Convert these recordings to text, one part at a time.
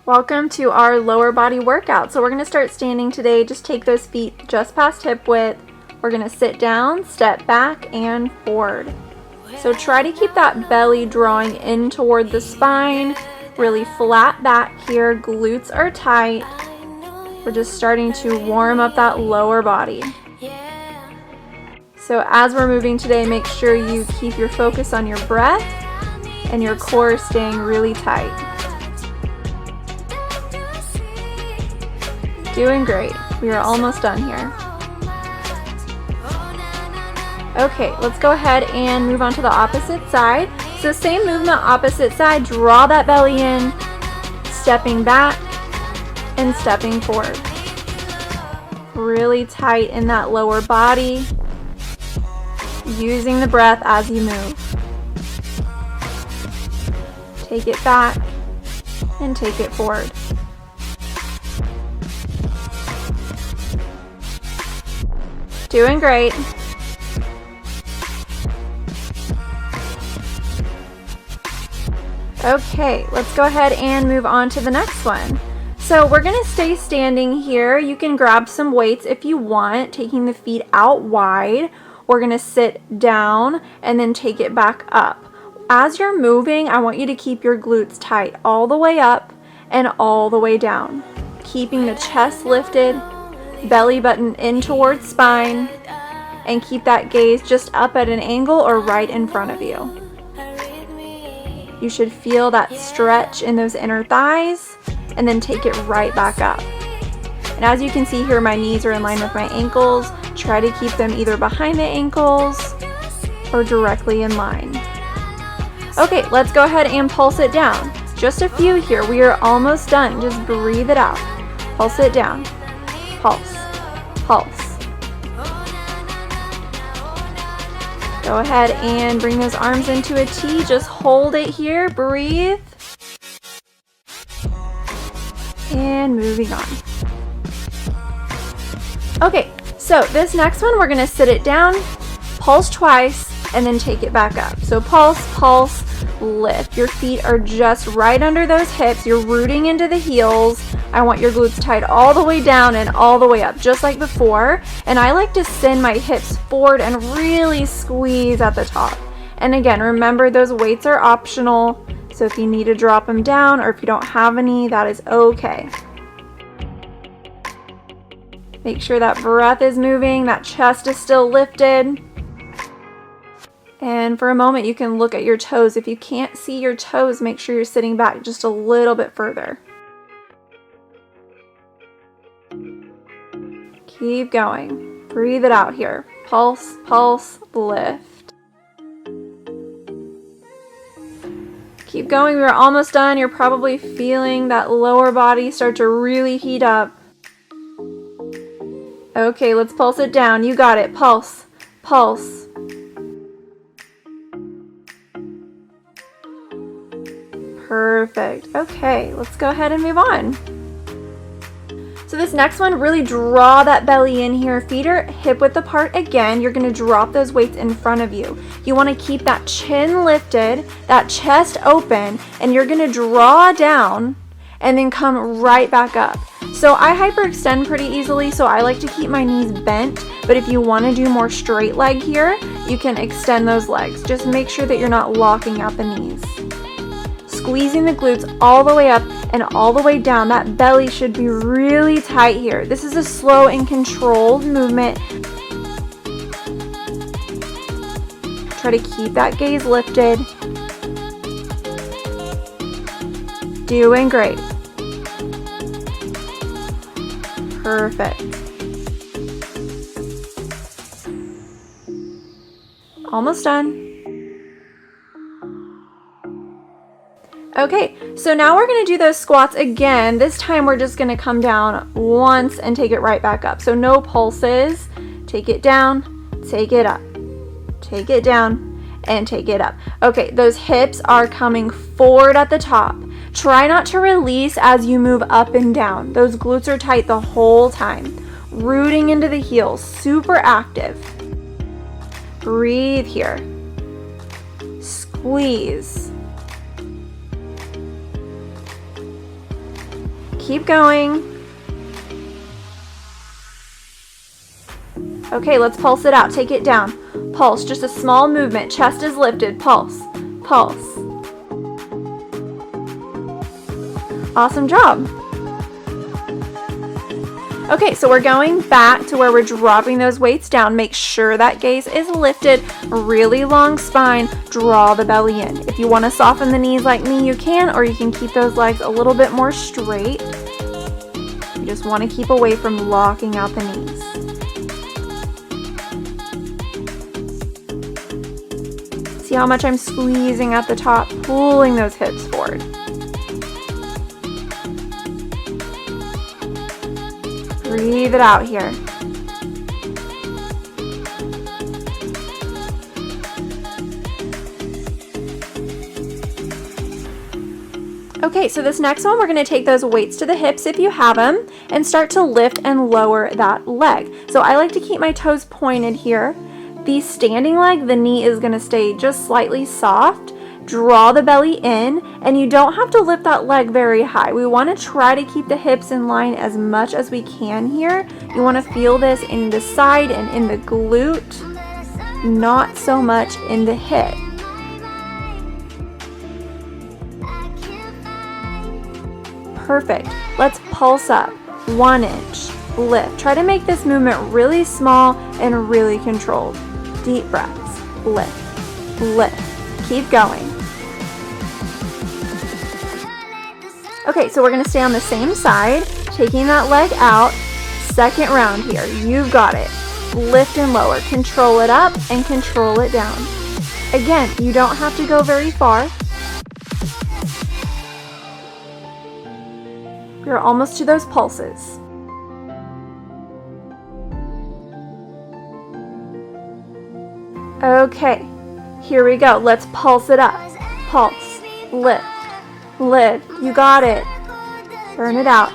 Welcome to our lower body workout. So we're going to start standing today. Just take those feet just past hip width. We're going to sit down, step back, and forward. So try to keep that belly drawing in toward the spine. Really flat back here. Glutes are tight. We're just starting to warm up that lower body. So as we're moving today, make sure you keep your focus on your breath and your core staying really tight. Doing great. We are almost done here. Okay, let's go ahead and move on to the opposite side. So same movement, opposite side. Draw that belly in, stepping back and stepping forward. Really tight in that lower body. Using the breath as you move. Take it back and take it forward. Doing great. Okay, let's go ahead and move on to the next one. So we're going to stay standing here. You can grab some weights if you want, taking the feet out wide. We're going to sit down and then take it back up. As you're moving, I want you to keep your glutes tight all the way up and all the way down. Keeping the chest lifted, belly button in towards spine, and keep that gaze just up at an angle or right in front of you. You should feel that stretch in those inner thighs and then take it right back up. And as you can see here, my knees are in line with my ankles. Try to keep them either behind the ankles or directly in line. Okay, let's go ahead and pulse it down. Just a few here. We are almost done. Just breathe it out. Pulse it down. Pulse. Pulse. Go ahead and bring those arms into a T. Just hold it here. Breathe. And moving on. Okay, so this next one, we're going to sit it down, pulse twice, and then take it back up. So pulse, pulse, lift. Your feet are just right under those hips. You're rooting into the heels. I want your glutes tight all the way down and all the way up, just like before. And I like to send my hips forward and really squeeze at the top. And again, remember those weights are optional. So if you need to drop them down or if you don't have any, that is okay. Make sure that breath is moving, that chest is still lifted. And for a moment, you can look at your toes. If you can't see your toes, make sure you're sitting back just a little bit further. Keep going. Breathe it out here. Pulse, pulse, lift. Keep going. We're almost done. You're probably feeling that lower body start to really heat up. Okay, let's pulse it down. You got it. Pulse, pulse. Perfect. Okay, let's go ahead and move on. So this next one, really draw that belly in here. Feet are hip width apart again. You're going to drop those weights in front of you. You want to keep that chin lifted, that chest open, and you're going to draw down and then come right back up. So I hyperextend pretty easily, so I like to keep my knees bent, but if you want to do more straight leg here, you can extend those legs. Just make sure that you're not locking out the knees. Squeezing the glutes all the way up and all the way down. That belly should be really tight here. This is a slow and controlled movement. Try to keep that gaze lifted. Doing great. Perfect. Almost done. Okay, so now we're going to do those squats again. This time we're just going to come down once and take it right back up. So no pulses. Take it down, take it up. Take it down and take it up. Okay, those hips are coming forward at the top. Try not to release as you move up and down. Those glutes are tight the whole time. Rooting into the heels, super active. Breathe here. Squeeze. Keep going. Okay, let's pulse it out. Take it down. Pulse, just a small movement. Chest is lifted. Pulse, pulse. Awesome job. Okay, so we're going back to where we're dropping those weights down. Make sure that gaze is lifted, really long spine, draw the belly in. If you want to soften the knees like me, you can, or you can keep those legs a little bit more straight. You just want to keep away from locking out the knees. See how much I'm squeezing at the top, pulling those hips forward. Breathe it out here. Okay, so this next one, we're going to take those weights to the hips if you have them and start to lift and lower that leg. So I like to keep my toes pointed here. The standing leg, the knee is going to stay just slightly soft. Draw the belly in, and you don't have to lift that leg very high. We want to try to keep the hips in line as much as we can here. You want to feel this in the side and in the glute, not so much in the hip. Perfect. Let's pulse up. 1 inch. Lift. Try to make this movement really small and really controlled. Deep breaths. Lift. Lift. Keep going. Okay, so we're going to stay on the same side, taking that leg out. Second round here. You've got it. Lift and lower. Control it up and control it down. Again, you don't have to go very far. You're almost to those pulses. Okay, here we go. Let's pulse it up. Pulse. Lift. Lift. You got it. Burn it out.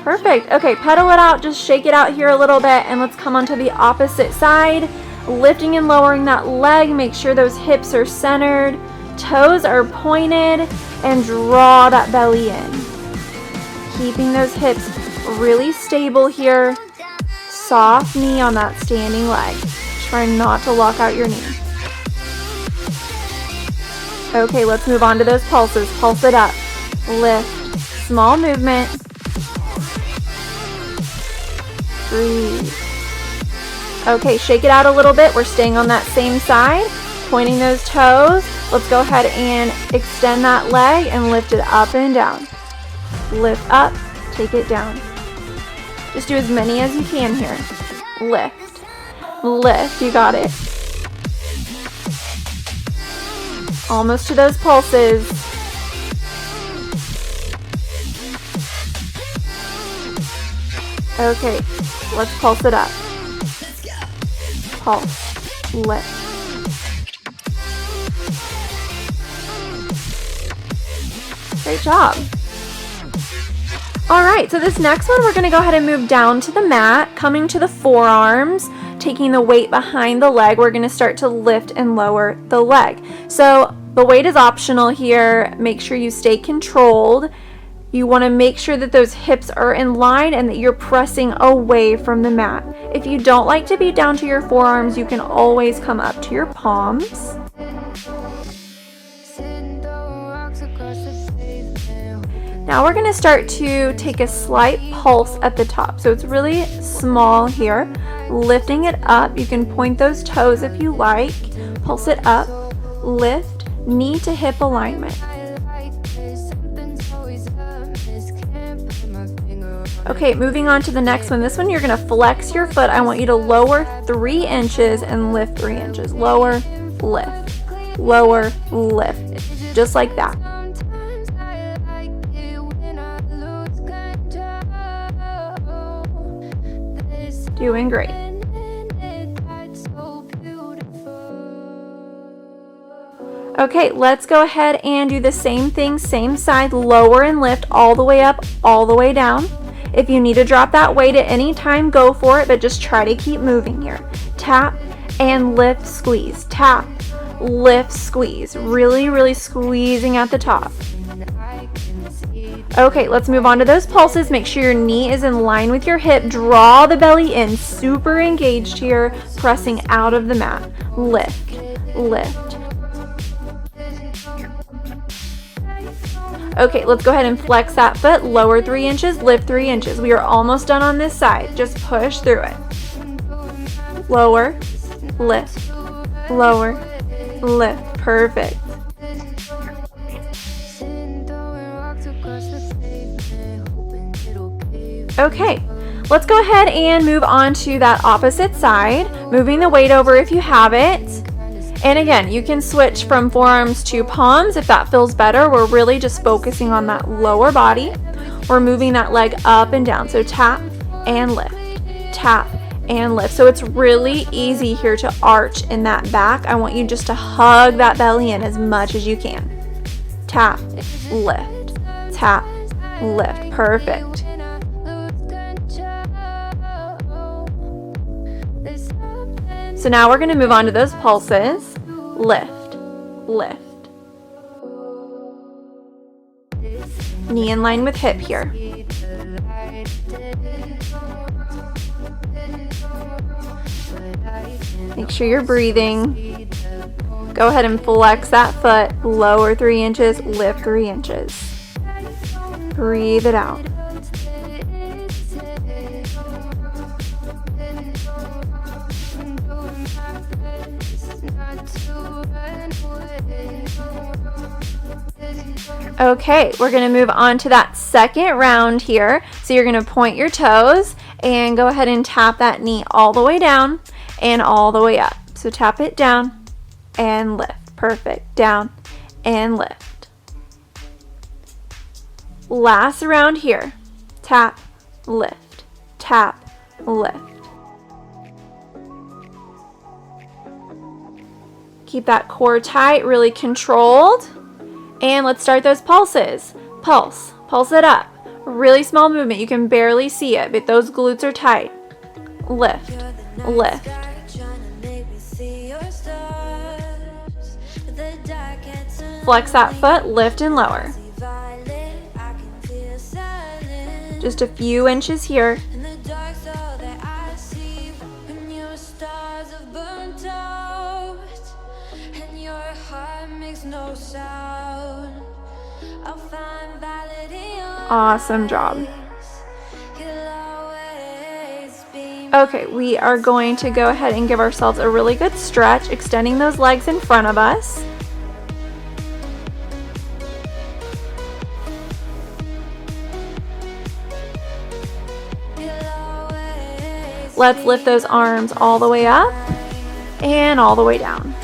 Perfect. Okay, pedal it out. Just shake it out here a little bit, and let's come onto the opposite side. Lifting and lowering that leg. Make sure those hips are centered. Toes are pointed, and draw that belly in. Keeping those hips really stable here. Soft knee on that standing leg. Try not to lock out your knee. Okay, let's move on to those pulses. Pulse it up. Lift. Small movement. Breathe. Okay, shake it out a little bit. We're staying on that same side. Pointing those toes. Let's go ahead and extend that leg and lift it up and down. Lift up. Take it down. Just do as many as you can here. Lift. Lift. You got it. Almost to those pulses. Okay, let's pulse it up. Pulse. Lift. Great job. All right, so this next one, we're going to go ahead and move down to the mat, coming to the forearms, taking the weight behind the leg. We're going to start to lift and lower the leg. So the weight is optional here. Make sure you stay controlled. You want to make sure that those hips are in line and that you're pressing away from the mat. If you don't like to be down to your forearms, you can always come up to your palms. Now we're going to start to take a slight pulse at the top. So it's really small here. Lifting it up. You can point those toes if you like. Pulse it up. Lift. Knee to hip alignment. Okay, moving on to the next one. This one you're going to flex your foot. I want you to lower 3 inches and lift 3 inches. Lower, lift. Lower, lift. Just like that. Doing great. Okay, let's go ahead and do the same thing, same side, lower and lift all the way up, all the way down. If you need to drop that weight at any time, go for it, but just try to keep moving here. Tap and lift, squeeze. Tap, lift, squeeze. Really, really squeezing at the top. Okay, let's move on to those pulses. Make sure your knee is in line with your hip. Draw the belly in, super engaged here, pressing out of the mat. Lift, lift. Okay, let's go ahead and flex that foot. Lower 3 inches, lift 3 inches. We are almost done on this side. Just push through it. Lower, lift, lower, lift. Perfect. Okay, let's go ahead and move on to that opposite side, moving the weight over if you have it. And again, you can switch from forearms to palms if that feels better. We're really just focusing on that lower body. We're moving that leg up and down. So tap and lift, tap and lift. So it's really easy here to arch in that back. I want you just to hug that belly in as much as you can. Tap, lift, tap, lift. Perfect. So now we're going to move on to those pulses. Lift, lift. Knee in line with hip here. Make sure you're breathing. Go ahead and flex that foot. Lower 3 inches, lift 3 inches. Breathe it out. Okay, we're going to move on to that second round here. So you're going to point your toes and go ahead and tap that knee all the way down and all the way up. So tap it down and lift. Perfect. Down and lift. Last round here. Tap, lift, tap, lift. Keep that core tight, really controlled. And let's start those pulses. Pulse, pulse it up. Really small movement, you can barely see it, but those glutes are tight. Lift, lift. Flex that foot, lift and lower. Just a few inches here. Awesome job. Okay, we are going to go ahead and give ourselves a really good stretch, extending those legs in front of us. Let's lift those arms all the way up and all the way down.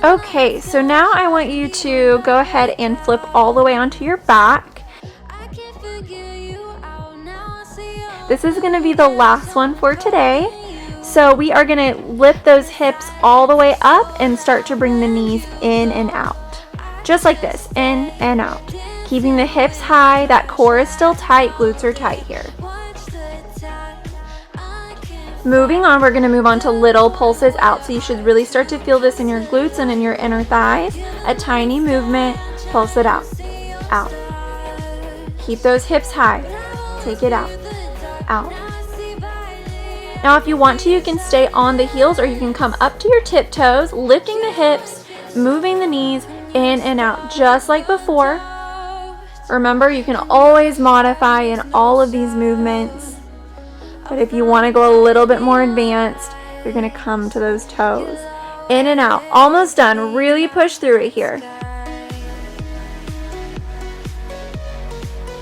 Okay, so now I want you to go ahead and flip all the way onto your back. This is going to be the last one for today. So we are going to lift those hips all the way up and start to bring the knees in and out. Just like this, in and out. Keeping the hips high, that core is still tight, glutes are tight here. Moving on, we're going to move on to little pulses out. So you should really start to feel this in your glutes and in your inner thighs. A tiny movement, pulse it out, out. Keep those hips high. Take it out, out. Now if you want to, you can stay on the heels or you can come up to your tiptoes, lifting the hips, moving the knees in and out, just like before. Remember, you can always modify in all of these movements. But if you want to go a little bit more advanced, you're going to come to those toes. In and out. Almost done. Really push through it here.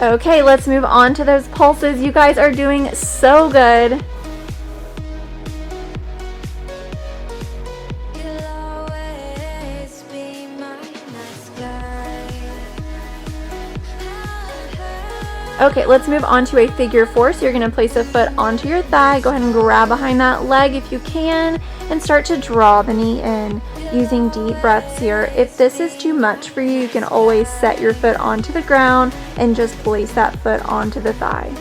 Okay, let's move on to those pulses. You guys are doing so good. Okay, let's move on to a figure four. So you're going to place a foot onto your thigh. Go ahead and grab behind that leg if you can and start to draw the knee in. using deep breaths here. If this is too much for you, you can always set your foot onto the ground and just place that foot onto the thigh.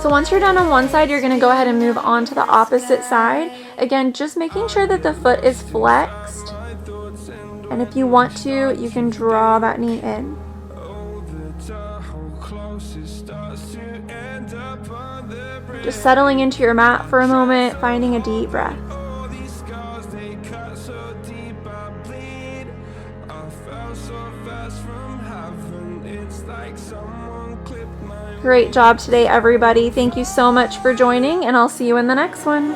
So once you're done on one side, you're going to go ahead and move on to the opposite side. Again, just making sure that the foot is flexed. And if you want to, you can draw that knee in. Just settling into your mat for a moment, finding a deep breath. Great job today, everybody. Thank you so much for joining, and I'll see you in the next one.